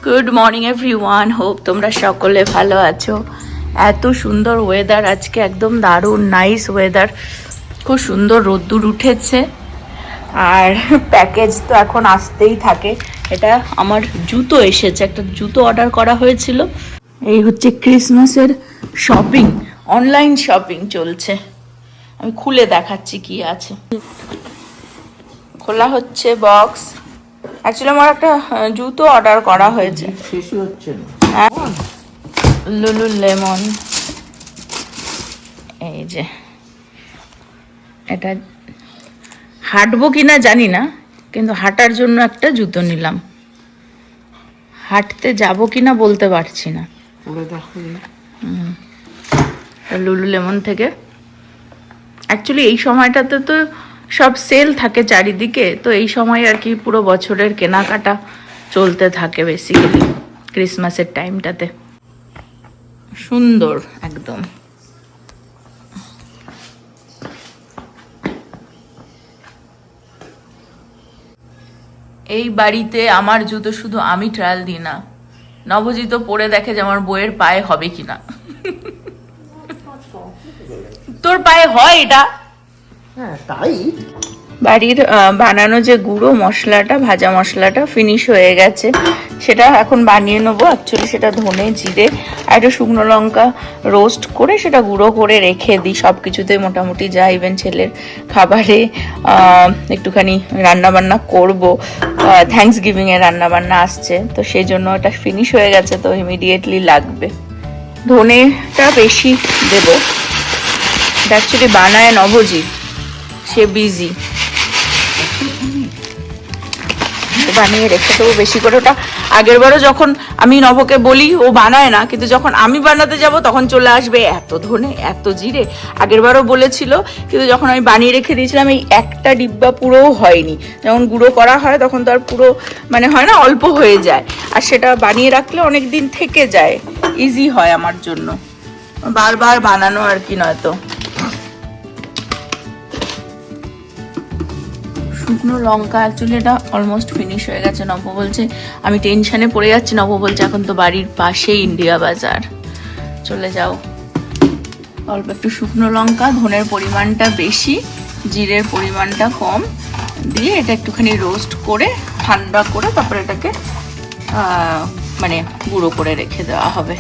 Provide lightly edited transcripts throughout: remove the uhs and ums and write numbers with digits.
Good morning everyone, hope তোমরা সকলে ভালো আছো। এত সুন্দর ওয়েদার আজকে, একদম দারুণ নাইস ওয়েদার। খুব সুন্দর রোদ্দুর উঠেছে আর প্যাকেজ তো এখন আসতেই থাকে। এটা আমার জুতো এসেছে, একটা জুতো অর্ডার করা হয়েছিল। এই হচ্ছে ক্রিসমাসের শপিং, অনলাইন শপিং চলছে। আমি খুলে দেখাচ্ছি কি আছে। খোলা হচ্ছে বক্স। অ্যাকচুয়ালি আমার একটা জুতো অর্ডার করা হয়েছে। লুলু লেমন, এই যে এটা হাঁটবো কিনা জানি না, কিন্তু হাঁটার জন্য একটা জুতো নিলাম। হাঁটতে যাবো কিনা বলতে পারছি না। লুলু লেমন থেকে। অ্যাকচুয়ালি এই সময়টাতে তো সব সেল থাকে চারিদিকে, তো এই সময় আর কি পুরো বছরের কেনাকাটা চলতে থাকে বেসিক্যালি ক্রিসমাসের টাইমটাতে। সুন্দর একদম। এই বাড়িতে আমার জুতো শুধু আমি ট্রায়াল দিই না, নবজিৎ পরে দেখে যে আমার বইয়ের পায়ে হবে কিনা। তোর পায়ে হয় এটা? হ্যাঁ তাই। বাড়ির বানানো যে গুঁড়ো মশলাটা, ভাজা মশলাটা ফিনিশ হয়ে গেছে, সেটা এখন বানিয়ে নেবো। অ্যাকচুয়ালি সেটা ধনে জিরে আর একটা শুকনো লঙ্কা রোস্ট করে সেটা গুঁড়ো করে রেখে দিই সব কিছুতে, মোটামুটি যা ইভেন ছেলের খাবারে একটুখানি রান্নাবান্না করবো। থ্যাঙ্কস গিভিংয়ে রান্নাবান্না আসছে, তো সেই জন্য এটা ফিনিশ হয়ে গেছে, তো ইমিডিয়েটলি লাগবে। ধনেটা বেশি দেবো। অ্যাকচুয়ালি বানায় নবজিৎ, সে বিজি, বানিয়ে রেখে দেবো বেশি করে। ওটা আগের বারও যখন আমি নবকে বলি ও বানায় না, কিন্তু যখন আমি বানাতে যাব তখন চলে আসবে এত ধনে এত জিরে। আগের বারও বলেছিল, কিন্তু যখন আমি বানিয়ে রেখে দিয়েছিলাম এই একটা ডিব্বা পুরোও হয়নি। যখন গুঁড়ো করা হয় তখন তো আর পুরো মানে হয় না, অল্প হয়ে যায়। আর সেটা বানিয়ে রাখলে অনেক দিন থেকে যায়, ইজি হয় আমার জন্য, বারবার বানানো আর কি নয়তো। শুকনো লঙ্কা, অ্যাকচুয়ালি এটা অলমোস্ট ফিনিশ হয়ে গেছে। নব বলছে আমি টেনশনে পড়ে যাচ্ছি, নব বলছে এখন তো বাড়ির পাশেই ইন্ডিয়া বাজার, চলে যাও। অল্প একটু শুকনো লঙ্কা, ধনের পরিমাণটা বেশি, জিরের পরিমাণটা কম দিয়ে এটা একটুখানি রোস্ট করে ঠান্ডা করে তারপরে এটাকে মানে গুঁড়ো করে রেখে দেওয়া হবে।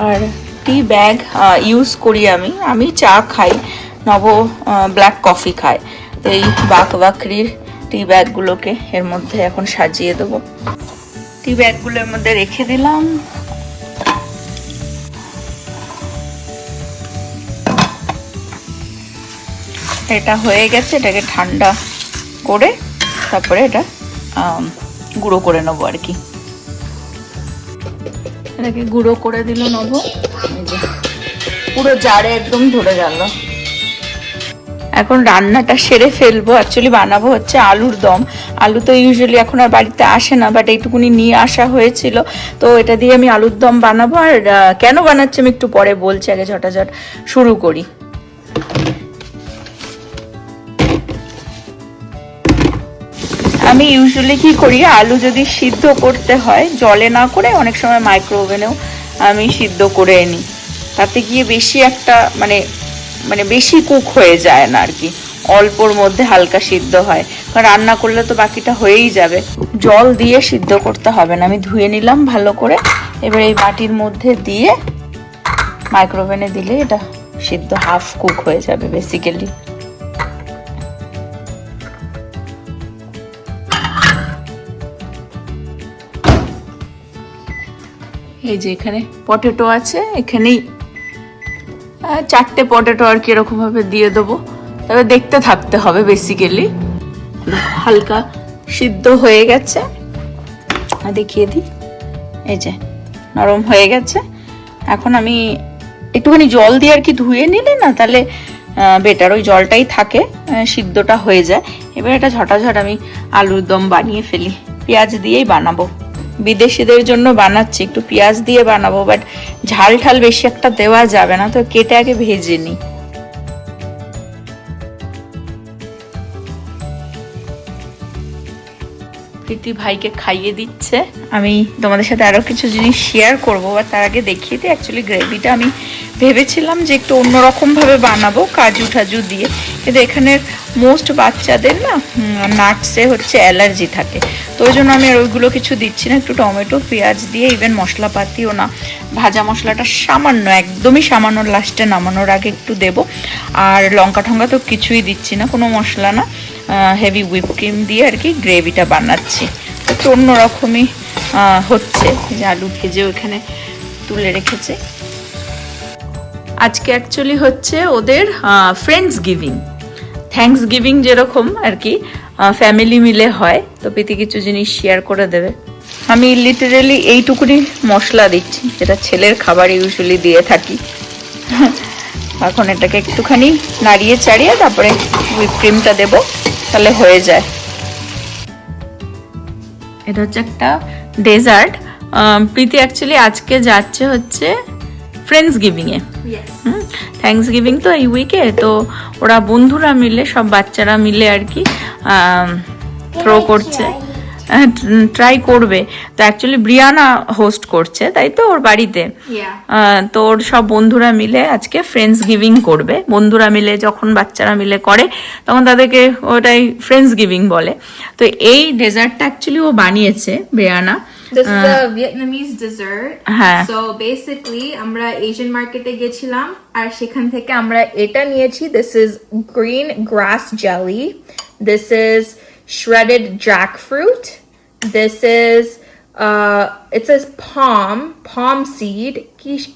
আর টি ব্যাগ ইউজ করি আমি চা খাই, নব ব্ল্যাক কফি খায়, তো এই বাকরির টি ব্যাগগুলোকে এর মধ্যে এখন সাজিয়ে দেবো। টি ব্যাগগুলোর মধ্যে রেখে দিলাম। এটা হয়ে গেছে, এটাকে ঠান্ডা করে তারপরে এটা গুঁড়ো করে নেবো আর কি। এটাকে গুঁড়ো করে দিল নব, পুরো জারে একদম ধরে গেল। এখন রান্নাটা সেরে ফেলবো। অ্যাকচুয়ালি বানাবো হচ্ছে আলুর দম। আলু তো ইউজুয়ালি এখন আর বাড়িতে আসে না, বাট এইটুকুনি নিয়ে আসা হয়েছিল, তো এটা দিয়ে আমি আলুর দম বানাবো। আর কেন বানাচ্ছি আমি একটু পরে বলছি, আগে ঝটাঝট শুরু করি। আমি ইউজুয়ালি কি করি, আলু যদি সিদ্ধ করতে হয় জলে না করে অনেক সময় মাইক্রো ওভেনেও আমি সিদ্ধ করে নিই, তাতে গিয়ে বেশি একটা মানে বেশি কুক হয়ে যায় না আর কি, অল্পর মধ্যে হালকা সিদ্ধ হয়। কারণ রান্না করলে তো বাকিটা হয়েই যাবে, জল দিয়ে সিদ্ধ করতে হবে না। আমি ধুয়ে নিলাম ভালো করে, এবার এই বাটির মধ্যে দিয়ে মাইক্রো ওভেনে দিলে এটা সিদ্ধ হাফ কুক হয়ে যাবে বেসিক্যালি। এই যে এখানে পটেটো আছে, এখানেই 4টে পটেটো আর কি এরকম ভাবে দিয়ে দেবো, তবে দেখতে থাকতে হবে বেসিক্যালি। হালকা সিদ্ধ হয়ে গেছে, দেখিয়ে দিই, এই যে নরম হয়ে গেছে। এখন আমি একটুখানি জল দিয়ে আর কি ধুয়ে নিলে না তাহলে বেটার, ওই জলটাই থাকে, সিদ্ধটা হয়ে যায়। এবার এটা ঝটাঝট আমি আলুর দম বানিয়ে ফেলি। পেঁয়াজ দিয়েই বানাবো, বিদেশিদের জন্য বানাচ্ছি, একটু পেঁয়াজ দিয়ে বানাবো, বাট ঝাল ঠাল বেশি একটা দেওয়া যাবে না, তো কেটে আগে ভেজে নিই। প্রীতি ভাইকে খাইয়ে দিচ্ছে। আমি তোমাদের সাথে আরও কিছু জিনিস শেয়ার করবো, বা তার আগে দেখিয়ে দিই। অ্যাকচুয়ালি গ্রেভিটা আমি ভেবেছিলাম যে একটু অন্যরকমভাবে বানাবো কাজু টাজু দিয়ে, কিন্তু এখানের মোস্ট বাচ্চাদের না নাটসে হচ্ছে অ্যালার্জি থাকে, তো ওই জন্য আমি আর ওইগুলো কিছু দিচ্ছি না। একটু টমেটো পেঁয়াজ দিয়ে, ইভেন মশলাপাতিও না, ভাজা মশলাটা সামান্য, একদমই সামান্য, লাস্টে নামানোর আগে একটু দেবো। আর লঙ্কা টঙ্কা তো কিছুই দিচ্ছি না, কোনো মশলা না, হেভি হুইপ ক্রিম দিয়ে আর কি গ্রেভিটা বানাচ্ছি। একটু অন্যরকমই হচ্ছে। যে আলু ভেজেও এখানে তুলে রেখেছে। আজকে অ্যাকচুয়ালি হচ্ছে ওদের ফ্রেন্ডস গিভিং, থ্যাঙ্কস গিভিং যেরকম আর কি ফ্যামিলি মিলে হয়। তো প্রীতি কিছু জিনিস শেয়ার করে দেবে। আমি লিটারেলি এইটুকুনি মশলা দিচ্ছি, যেটা ছেলের খাবার ইউজুয়ালি দিয়ে থাকি। এখন এটাকে একটুখানি নাড়িয়ে চাড়িয়ে তারপরে হুইপ ক্রিমটা দেবো, তাহলে হয়ে যায়। এটা হচ্ছে একটা ডেজার্ট। প্রীতি অ্যাকচুয়ালি আজকে যাচ্ছে হচ্ছে ফ্রেন্ডস গিভিংয়ে। থ্যাঙ্কস গিভিং তো এই উইকে, তো ওরা বন্ধুরা মিলে, সব বাচ্চারা মিলে আর কি থ্রো করছে, ট্রাই করবে। তো অ্যাকচুয়ালি ব্রিয়ানা হোস্ট করছে, তাই তো, ওর বাড়িতে। তো ওর সব বন্ধুরা মিলে আজকে ফ্রেন্ডস গিভিং করবে। বন্ধুরা মিলে যখন বাচ্চারা মিলে করে তখন তাদেরকে ওটাই ফ্রেন্ডস গিভিং বলে। তো এই ডেজার্টটা অ্যাকচুয়ালি ও বানিয়েছে Brianna. This is a Vietnamese dessert. হ্যাঁ। So basically আমরা Asian market-এ গেছিলাম আর সেখান থেকে আমরা এটা নিয়েছি. This is green grass jelly. This is shredded jackfruit. This is it says palm seed.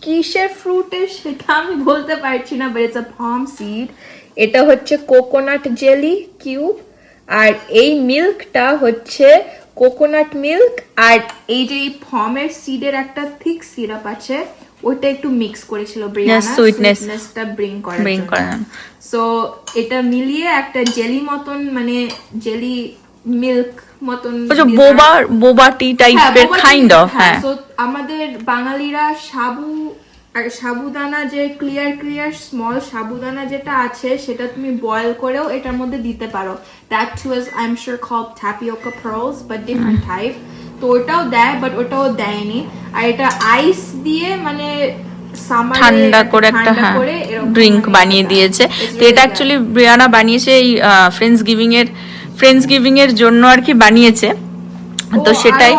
কিসের fruit সেটা আমি বলতে পারছি না, but it's a palm seed. এটা হচ্ছে কোকোনাট জেলি কিউব, আর এই মিল্কটা হচ্ছে কোকোনাট মিল্ক, আর এই যে এই ফর্মের সিডের একটা থিক সিরাপ আছে, ওটা একটু মিক্স করেছিল ব্রিয়ানা, সুইটনেসটা ব্রিং করার। সো এটা মিলিয়ে একটা জেলি মতন, মানে জেলি মিল্ক মতন, বোবাটি টাইপের কাইন্ড অফ। হ্যাঁ, সো আমাদের বাঙালিরা সাবুদানা যে ক্লিয়ার স্মল সাবুদানা যেটা আছে, সেটা তুমি বয়েল করেও এটার মধ্যে দিতে পারো। That was I am sure called tapioca pearls, but different type. তো ওটাও দেয়, বাট ওটাও দেয়নি। আর এটা আইস দিয়ে, মানে ঠান্ডা করে একটা ড্রিঙ্ক বানিয়ে দিয়েছে। তো এটা অ্যাকচুয়ালি ব্রিয়ানা বানিয়েছে এই ফ্রেন্ডস গিভিং এর জন্য আর কি বানিয়েছে। তো সেটাই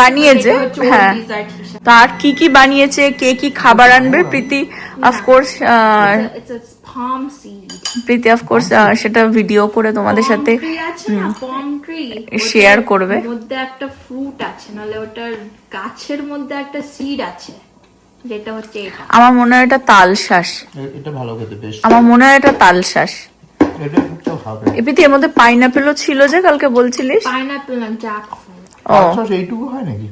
বানিয়েছে। হ্যাঁ, তার কি কি বানিয়েছে, কে কি খাবার আনবে, প্রীতি অফকোর্স সেটা ভিডিও করে তোমাদের সাথে শেয়ার করবে। মধ্যে একটা ফ্রুট আছে, নালে ওটার গাছের মধ্যে একটা সিড আছে, যেটা হচ্ছে এটা। আমার মনে হয় এটা তালশাঁস। এটা ভালো খেতে, বেশ। আমার মনে হয় এটা তালশাঁস। এটা তো হবে। এপিতে এর মধ্যে পাইনাপেলও ছিল যে কালকে বলছিলিস। পাইনাপেল না, জ্যাকফ্রুট। আচ্ছা, এইটুকু হয় নাকি?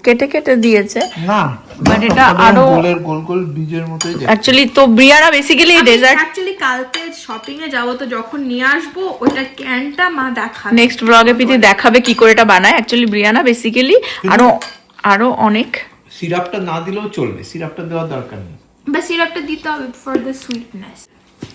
কেটে কেটে দিয়েছে না, বাট এটা আরো গোল গোল বীজের মতোই দেখতে। অ্যাকচুয়ালি তো ব্রিয়ানা বেসিক্যালি ডেজার্ট, অ্যাকচুয়ালি কালকে শপিং এ যাব, তো যখন নিয়ে আসবো ওটা ক্যানটা মা দেখাবে নেক্সট ব্লগে পিতি দেখাবে কি করে এটা বানায়। অ্যাকচুয়ালি ব্রিয়ানা বেসিক্যালি আরো অনেক, সিরাপটা না দিলেও চলবে, সিরাপটা দেওয়ার দরকার নেই, বা সিরাপটা দিতে হবে ফর দ্য সুইটনেস।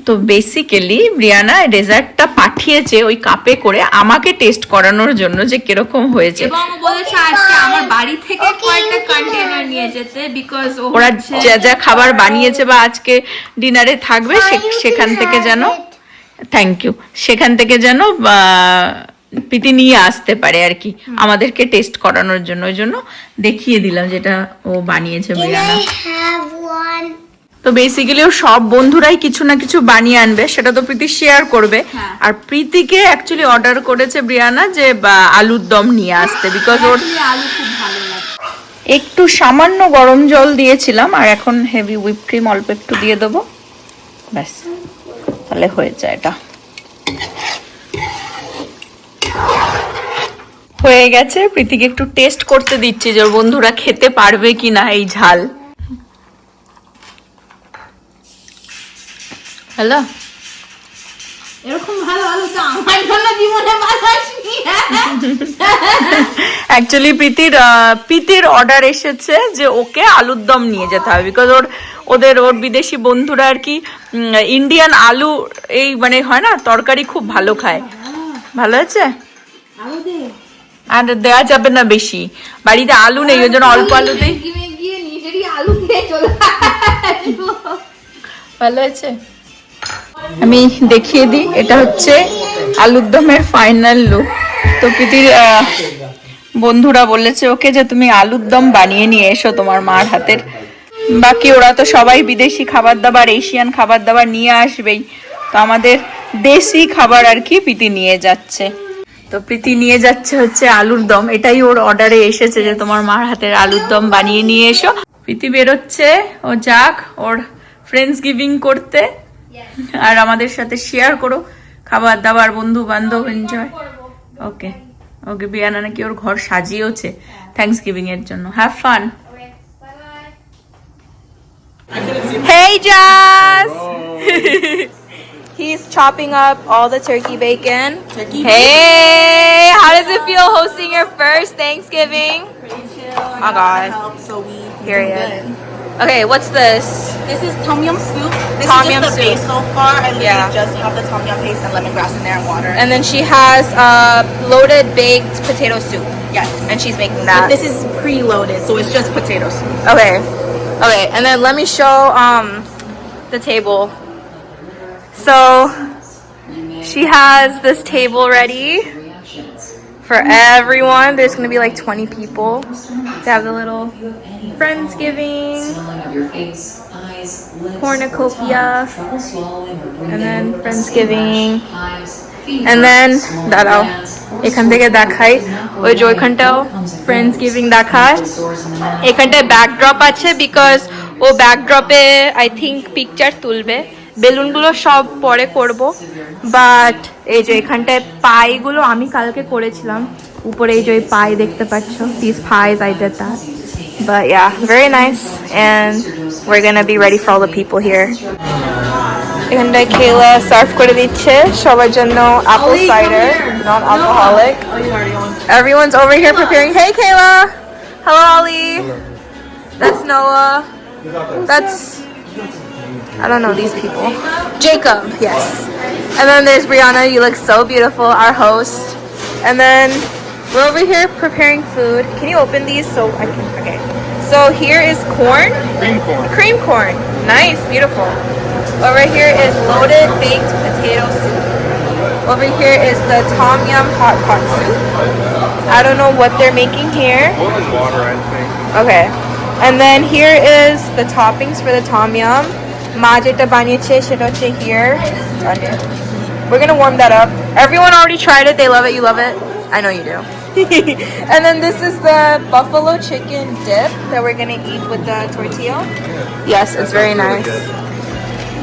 তো বেসিক্যালি ব্রিয়ানা ডেজার্টটা পাঠিয়েছে ওই কাপে করে আমাকে টেস্ট করানোর জন্য যে কিরকম হয়েছে, এবং বলেছে আজকে আমার বাড়ি থেকে কয়েকটা কন্টেইনার নিয়ে যেতে, বিকজ ওরা যা যা খাবার বানিয়েছে বা আজকে ডিনারে থাকবে সেখান থেকে যেন, থ্যাংক ইউ, সেখান থেকে যেন প্রীতি নিয়ে আসতে পারে আর কি আমাদেরকে টেস্ট করানোর জন্য। ওই জন্য দেখিয়ে দিলাম যেটা ও বানিয়েছে ব্রিয়ানা। তো বেসিক্যালি ও সব বন্ধুরাই কিছু না কিছু বানিয়ে আনবে, সেটা তো প্রীতি শেয়ার করবে। আর প্রীতিকে অ্যাকচুয়ালি অর্ডার করেছে ব্রিয়ানা যে আলুর দম নিয়ে আসতে, বিকজ ওর আলু খুব ভালো লাগে। একটু সামান্য গরম জল দিয়েছিলাম, আর এখন হেভি হুইপ ক্রিম অল্প একটু দিয়ে দেবো, ব্যাস, তাহলে হয়ে যায়। এটা হয়ে গেছে। প্রীতিকে একটু টেস্ট করতে দিচ্ছি যে ওর বন্ধুরা খেতে পারবে কিনা এই ঝাল। হ্যালো, এরকম ভালো আলু তো আমার জন্য জীবনে বানাসনি। অ্যাকচুয়ালি প্রীতির অর্ডার এসেছে যে ওকে আলুর দম নিয়ে যেতে হবে, বিকজ ওর বিদেশি বন্ধুরা আর কি ইন্ডিয়ান আলু এই মানে হয় না তরকারি খুব ভালো খায়। ভালো আছে? আলু দে। আর দেওয়া যাবে না বেশি, বাড়িতে আলু নেই ওই জন্য অল্প আলুতেই। গিয়ে নিজেরই আলু খেয়ে চলে আসবো। ভালো আছে। আমি দেখিয়ে দিই, এটা হচ্ছে আলুর দমের ফাইনাল লুক। তো প্রীতির বন্ধুরা বলেছে ওকে যে তুমি আলুর দম বানিয়ে নিয়ে এসো তোমার মার হাতের। বাকি ওরা তো সবাই বিদেশি খাবার দাবার, এশিয়ান খাবার দাবার নিয়ে আসবেই, তো আমাদের দেশি খাবার আর কি প্রীতি নিয়ে যাচ্ছে। তো প্রীতি নিয়ে যাচ্ছে হচ্ছে আলুর দম, এটাই ওর অর্ডারে এসেছে যে তোমার মার হাতের আলুর দম বানিয়ে নিয়ে এসো। প্রীতি বেরোচ্ছে, ও যাক ওর ফ্রেন্ডস গিভিং করতে, আর আমাদের সাথে শেয়ার করো খাবার দাবার, বন্ধু বান্ধব এনজয়। ওকে ওকে, বিয়ানা নাকি ওর ঘর সাজিয়েওছে থ্যাঙ্কস গিভিং এর জন্য। Have fun. Hey Jazz! He's chopping up all the turkey bacon. Hey, how does it feel hosting your first Thanksgiving? Oh God. So we Period. good. Okay, what's this? This is tom yum soup. This Tom is yum just the soup. base so far. I literally Yeah. just have the tom yum paste and lemongrass in there and water. And then she has loaded baked potato soup, yes. and she's making But that. this is pre-loaded, so it's just potato soup. Okay. Okay, and then let me show the table. So she has this table ready for everyone. There's gonna be like 20 people. They have the little Friendsgiving, cornucopia, and then Friendsgiving. And then দাঁড়াও এখান থেকে দেখাই, ওই যে ওইখানটাও ফ্রেন্ডসগিভিং দেখায়। এখানটায় backdrop আছে because ও ব্যাকড্রপে আই থিঙ্ক পিকচার তুলবে। বেলুনগুলো সব পরে করব, বাট এই যে এখানটায় পাইগুলো আমি কালকে করেছিলাম, উপরে এই যে ওই পাই দেখতে পাচ্ছ, these pies I did that. But yeah, very nice, and we're gonna be ready for all the people here. এখানটায় Kayla সার্ভ করে দিচ্ছে সবার জন্য apple cider, non-alcoholic. Everyone's over here preparing. Hey Kayla! Hello Ollie! That's Noah. That's, I don't know these people. Jacob, yes. And then there's Brianna, you look so beautiful, our host. And then we're over here preparing food. Can you open these so I can, okay. So here is corn. Cream corn. Cream corn. Nice, beautiful. Over here is loaded baked potato soup. Over here is the tom yum hot pot soup. I don't know what they're making here. Boiling water, I think. Okay. And then here is the toppings for the tom yum. Ma jeta banieche সেটা হচ্ছে here. It's on here. We're gonna warm that up. Everyone already tried it. They love it. You love it. I know you do. And then this is the buffalo chicken dip that we're gonna eat with the tortilla. Yes, it's very nice.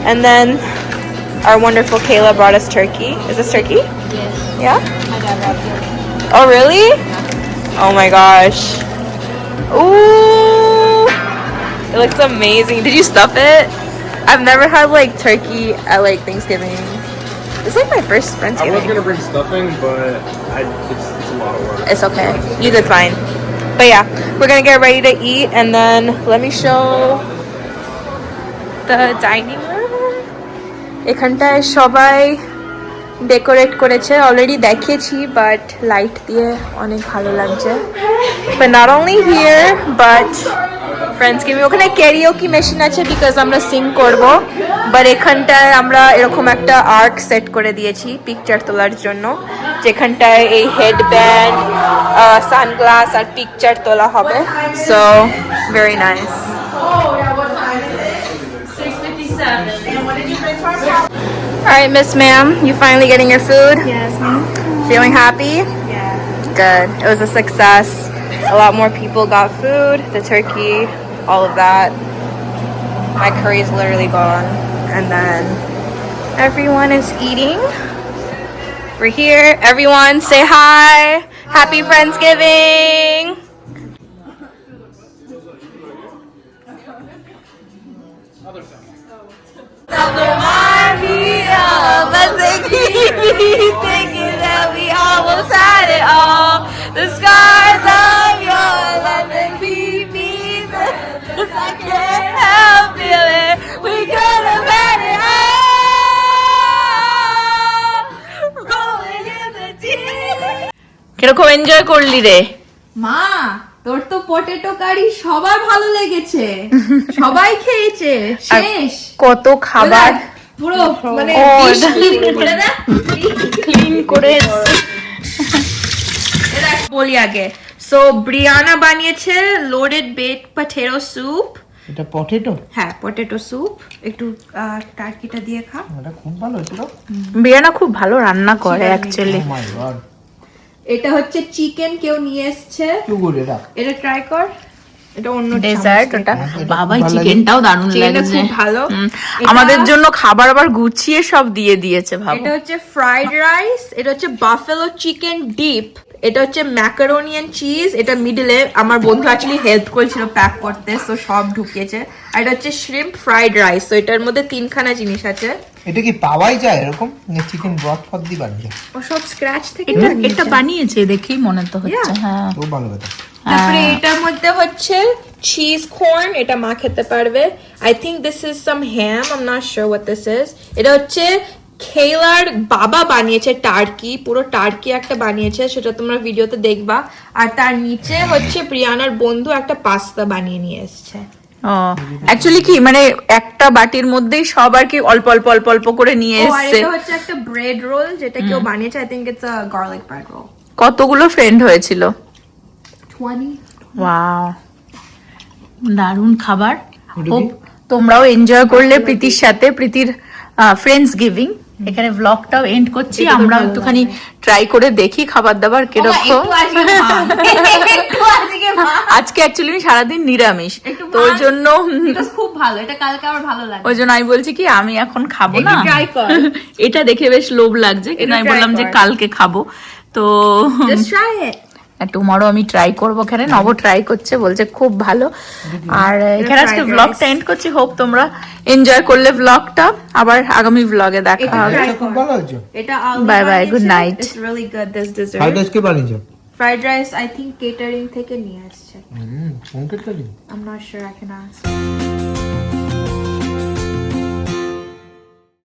And then our wonderful Kayla brought us turkey. Is this turkey? Yes. Yeah? I got ravioli. Oh, really? Oh my gosh. Ooh! It looks amazing. Did you stuff it? I've never had like turkey at like Thanksgiving. It's like my first I was Friendsgiving. gonna bring stuffing, but it's a lot of work. It's okay. You did fine. But yeah, we're gonna get ready to eat, and then let me show the dining room. এখানটায় সবাই decorate করেছে, already দেখিয়েছি, but light দিয়ে অনেক ভালো লাগছে। But not only here, but Friendsgiving, ওখানে ক্যারিওকি machine আছে বিকজ আমরা সিং করব, বাট এখানটায় আমরা এরকম একটা আর্ক সেট করে দিয়েছি পিকচার তোলার জন্য, যেখানটায় এই হেডব্যান্ড, সানগ্লাস আর পিকচার তোলা হবে। So very nice. All right, Miss Ma'am, you finally getting your food? Yes, ma'am. Feeling happy? Yeah. Good. It was a success. A lot more people got food, the turkey, all of that. My curry is literally gone. And then everyone is eating. We're here. Everyone say hi. Happy Friendsgiving. Remind me of us, they keep me thinking that we almost had it all. The scars of your love, they keep me this I can't help feeling we could have had it all. Rolling in the deep. কিরকম enjoy করলি রে? মা তোর তো potato কারি সবার ভালো লেগেছে, সবাই খেয়েছে, শেষ কত খাবার পুরো মানে ও, dish clean করে দে। ক্লিন করে এটা বলি আগে, সো ব্রিয়ানা বানিয়েছে লোডেড বেকড পটেটো স্যুপ। এটা পটেটো, হ্যাঁ পটেটো স্যুপ, একটু টার্কিটা দিয়ে খা। এটা খুব ভালো ছিল। বিয়ানা খুব ভালো রান্না করে অ্যাকচুয়ালি। ও মাই গড, এটা হচ্ছে চিকেন কেউ নিয়ে এসছে, কি গুড এটা। এটা ট্রাই কর, এটা অন্য ডেজার্ট ওটা। বাবাই চিকেনটাও দারুণ চিকেনটা লাগছে। খুব ভালো। আমাদের জন্য খাবার আবার গুছিয়ে সব দিয়ে দিয়েছে ভাবো। এটা হচ্ছে ফ্রাইড রাইস, এটা হচ্ছে বাফেলো চিকেন ডিপ, এটা হচ্ছে ম্যাকারোনি এন্ড চিজ, এটা মিডলে আমার বন্ধু অ্যাকচুয়ালি হেল্প করেছিল প্যাক করতে, সো সব ঢুকিয়েছে। আর এটা হচ্ছে শ্রিম্প ফ্রাইড রাইস, তো এটার মধ্যে তিনখানা জিনিস আছে। এটা কি পাওয়াই যায় এরকম চিকেন ব্রথ ফত দি বানিয়ে? ও সব স্ক্র্যাচ থেকে এটা বানিয়েছে। এটা বানিয়েছে দেখেই মনে তো হচ্ছে। Yeah. হ্যাঁ খুব ভালো কথা। তারপরে এটার মধ্যে হচ্ছে চিজ কর্ন, এটা মা খেতে পারবে। I think this is some ham, I am not sure what this is. এটা হচ্ছে খেলার বাবা বানিয়েছে টার্কি, পুরো টার্কি একটা বানিয়েছে, সেটা তোমরা ভিডিওতে দেখবা। আর তার নিচে হচ্ছে প্রিয়ানার বন্ধু একটা পাস্তা বানিয়ে নিয়ে এসেছে। ও অ্যাকচুয়ালি কি মানে একটা বাটির মধ্যেই সব আর কি অল্প অল্প অল্প অল্প করে নিয়ে ও আর এসছে। এটা হচ্ছে একটা ব্রেড রোল, যেটা কেউ বানিয়েছে, I think it's a garlic bread role. কতগুলো ফ্রেন্ড হয়েছিল? 20। ওয়াও, দারুণ খাবার। হোপ তোমরাও এনজয় করলে প্রীতির সাথে, প্রীতির ফ্রেন্ডস গিভিং। এখানে ব্লগটাও এন্ড করছি, আমরা একটুখানি ট্রাই করে দেখি খাবার দাবার কিরকম। আজকে অ্যাকচুয়ালি আমি সারাদিন নিরামিষ, তো ওই জন্য খুব ভালো, এটা কালকে আমার ভালো লাগে। ওই জন্য আমি বলছি কি আমি এখন খাবো না, একটু try কর। এটা দেখে বেশ লোভ লাগছে, কিন্তু একটু আমি try বললাম যে কর। কালকে খাবো। তো Just try it. টুমরো আমি ট্রাই করবো। এখানে নব ট্রাই করছে, বলছে খুব ভালো। আর এখানে আজকে fried ব্লগটা rice. এন্ড করছি। হোপ তোমরা এনজয় করলে ব্লগটা। আবার আগামী ব্লগে দেখা এটা হবে। try এটা খুব ভালো হয়েছে। এটা Bye bye, good night. It's really good, this dessert. Fried rice কে বানিয়েছে? Fried rice, I think catering থেকে নিয়ে আসছে। কোন কেটে? I'm not sure, I can ask.